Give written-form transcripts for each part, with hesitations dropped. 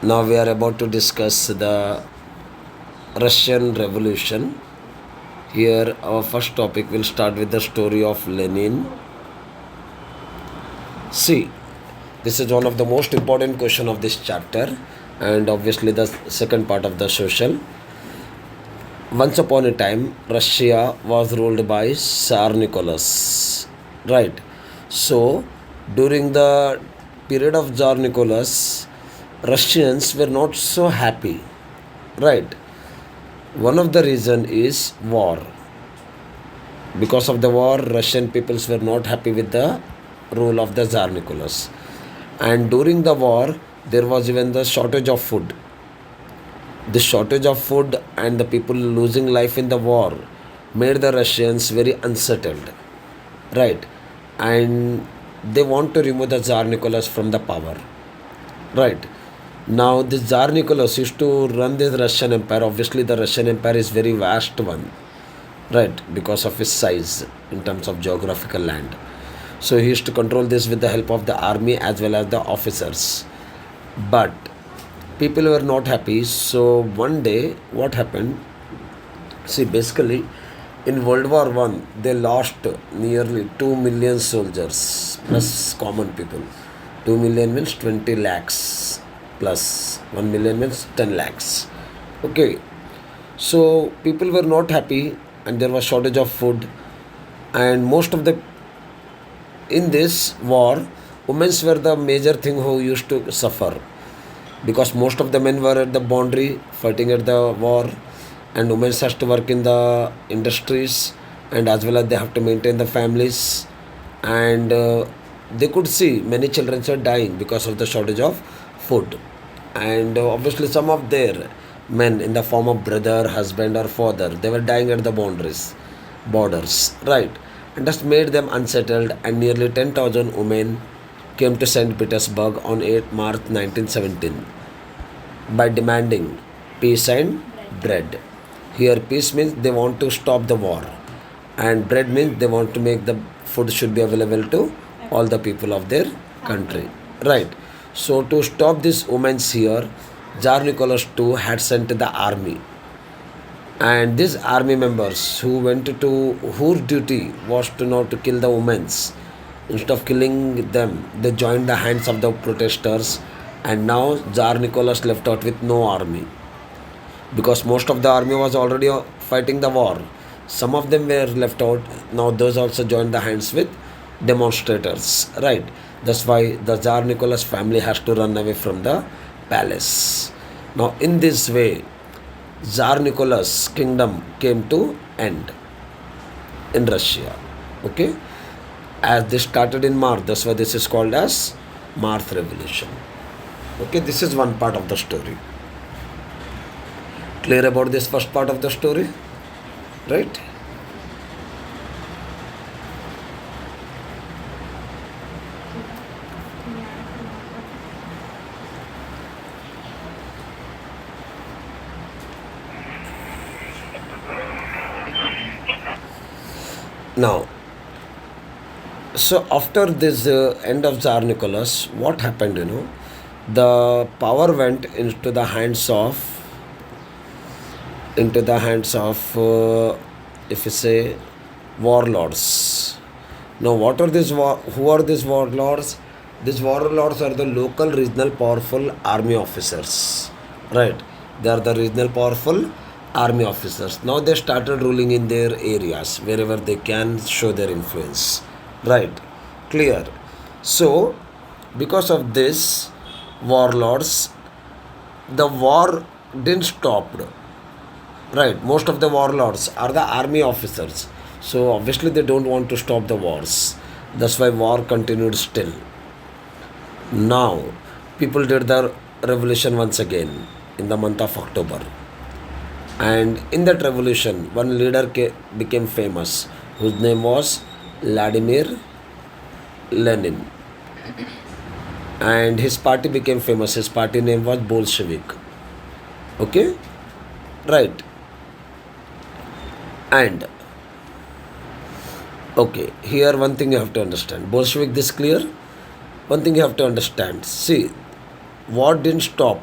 Now we are about to discuss the Russian Revolution. Here, our first topic will start with the story of Lenin. See, this is one of the most important question of this chapter, and obviously the second part of the social. Once upon a time, Russia was ruled by Tsar Nicholas. Right. So, during the period of Tsar Nicholas, Russians were not so happy. Right. One of the reason is war. Because of the war, Russian peoples were not happy with the rule of the Tsar Nicholas. And during the war, there was even the shortage of food. The shortage of food and the people losing life in the war made the Russians very unsettled. Right. And they want to remove the Tsar Nicholas from the power. Right. Now, this Tsar Nicholas used to run this Russian Empire. Obviously, the Russian Empire is very vast one, right? Because of his size in terms of geographical land. So he used to control this with the help of the army as well as the officers. But people were not happy. So one day, what happened? See, basically, in World War One, they lost nearly 2 million soldiers plus common people. 2 million means 20 lakhs plus 1 million means 10 lakhs. Okay, so people were not happy, and there was shortage of food, and most of the in this war, women were the major thing who used to suffer because most of the men were at the boundary fighting at the war, and women has to work in the industries, and as well as they have to maintain the families, and they could see many children are dying because of the shortage of food, and obviously some of their men in the form of brother, husband, or father, they were dying at the borders, right? And that made them unsettled, and nearly 10,000 women came to St. Petersburg on 8 March 1917 by demanding peace and bread. Here, peace means they want to stop the war, and bread means they want to make the food should be available to all the people of their country. Right. So, to stop these women's here, Tsar Nicholas II had sent the army, and these army members who went to whose duty was to know to kill the women, instead of killing them, they joined the hands of the protesters, and now Tsar Nicholas left out with no army because most of the army was already fighting the war. Some of them were left out. Now those also joined the hands with demonstrators. Right. That's why the Tsar Nicholas family has to run away from the palace. Now in this way, Tsar Nicholas' kingdom came to end in Russia. Okay. As this started in March, that's why this is called as March Revolution. Okay, this is one part of the story. Clear about this first part of the story? Right? Now, so after this end of Tsar Nicholas, what happened? The power went into the hands of if you say warlords. Now, what are these? Who are these warlords? These warlords are the local, regional, powerful army officers. Right? They are the regional, powerful army officers. Now they started ruling in their areas wherever they can show their influence. Right? Clear. So, because of this, warlords, the war didn't stop. Right, most of the warlords are the army officers. So obviously they don't want to stop the wars. That's why war continued still. Now, people did the revolution once again in the month of October. And in that revolution, one leader became famous, whose name was Vladimir Lenin. And his party became famous. His party name was Bolshevik. Okay? Right. And okay, here one thing you have to understand. Bolshevik, this clear? One thing you have to understand. See, war didn't stop.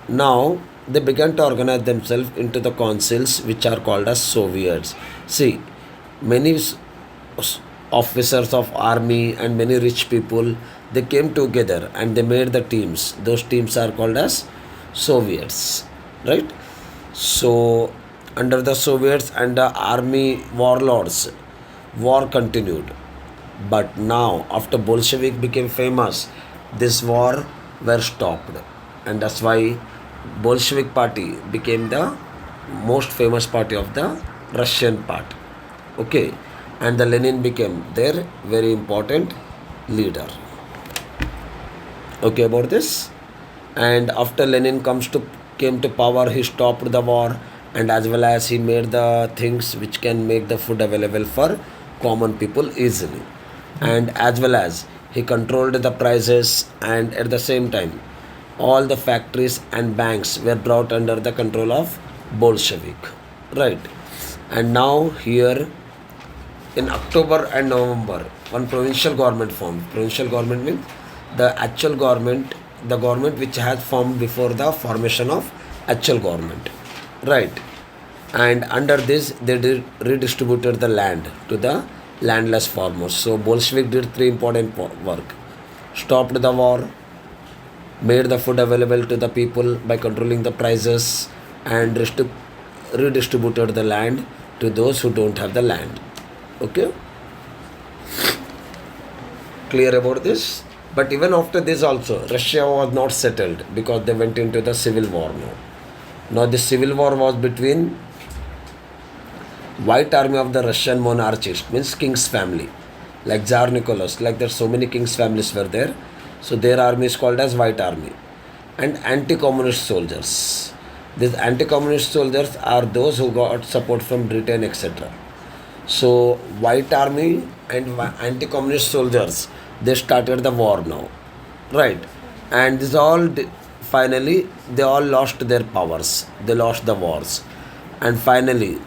Now they began to organize themselves into the councils which are called as Soviets. See, many officers of army and many rich people, they came together and they made the teams. Those teams are called as Soviets, right? So under the Soviets and the army warlords, war continued. But now, after Bolshevik became famous, this war were stopped, and that's why Bolshevik party became the most famous party of the Russian part. Okay, and the Lenin became their very important leader. Okay, about this. And after Lenin came to power, he stopped the war, and as well as he made the things which can make the food available for common people easily, and as well as he controlled the prices, and at the same time all the factories and banks were brought under the control of Bolshevik, right? And now here in October and November, one provincial government formed. Provincial government means the actual government, the government which has formed before the formation of actual government, right? And under this, they redistributed the land to the landless farmers. So Bolshevik did three important work: stopped the war, made the food available to the people by controlling the prices, and redistributed the land to those who don't have the land. Okay, clear about this? But even after this also, Russia was not settled because they went into the civil war now. Now the civil war was between White Army of the Russian monarchist, means king's family, like Tsar Nicholas, like there so many king's families were there. So their army is called as White Army, and anti-communist soldiers. These anti-communist soldiers are those who got support from Britain, etc. So White Army and anti-communist soldiers, they started the war now, right? And this all finally they all lost their powers. They lost the wars, and finally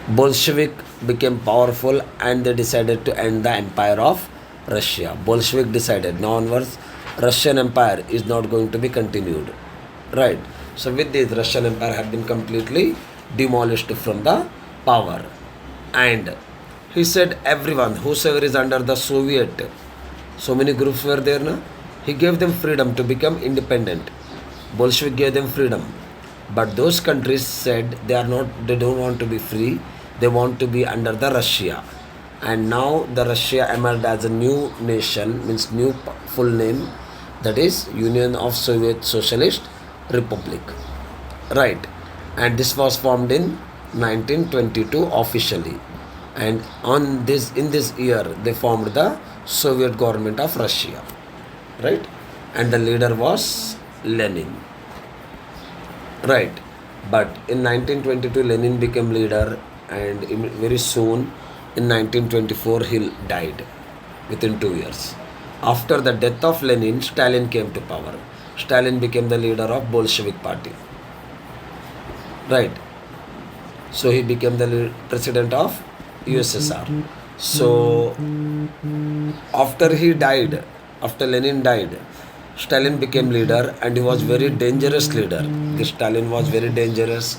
Bolshevik became powerful and they decided to end the empire of Russia. Bolshevik decided now onwards Russian empire is not going to be continued. Right. So with this Russian empire had been completely demolished from the power. And he said everyone, whosoever is under the Soviet, so many groups were there now. He gave them freedom to become independent. Bolshevik gave them freedom. But those countries said they don't want to be free, they want to be under the Russia. And now the Russia emerged as a new nation, means new full name, that is Union of Soviet Socialist Republic. Right. And this was formed in 1922 officially. And in this year they formed the Soviet government of Russia. Right. And the leader was Lenin. Right. But in 1922 Lenin became leader, and very soon in 1924 he died within 2 years. After the death of Lenin, Stalin came to power. Stalin became the leader of Bolshevik party. Right. So he became the president of USSR. So after he died, after Lenin died, Stalin became leader, and he was very dangerous leader. This Stalin was very dangerous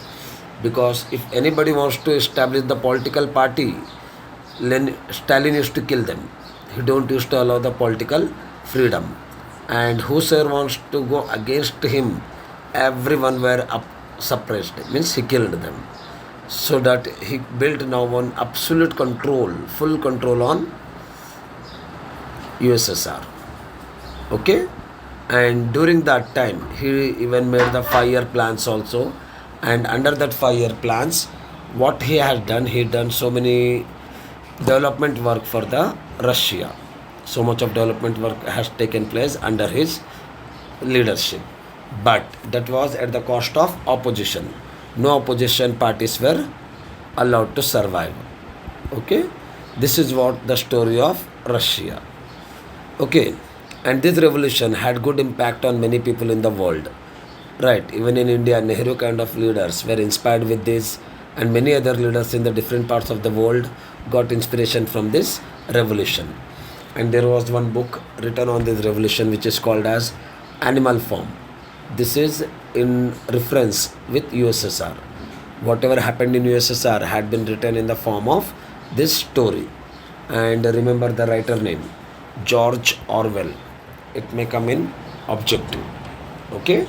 because if anybody wants to establish the political party, Stalin used to kill them. He don't used to allow the political freedom. And whosoever wants to go against him, everyone were suppressed. Means he killed them. So that he built now one absolute control, full control on USSR. Okay? And during that time, he even made the 5-year plans also. And under that 5-year plans, what he has done, he done so many development work for the Russia. So much of development work has taken place under his leadership. But that was at the cost of opposition. No opposition parties were allowed to survive. Okay? This is what the story of Russia. Okay? And this revolution had good impact on many people in the world. Right, even in India, Nehru kind of leaders were inspired with this, and many other leaders in the different parts of the world got inspiration from this revolution. And there was one book written on this revolution which is called as animal form. This is in reference with USSR. Whatever happened in USSR had been written in the form of this story. And remember the writer name, George Orwell. It may come in objective. Okay?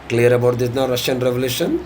Clear about this now, Russian Revolution?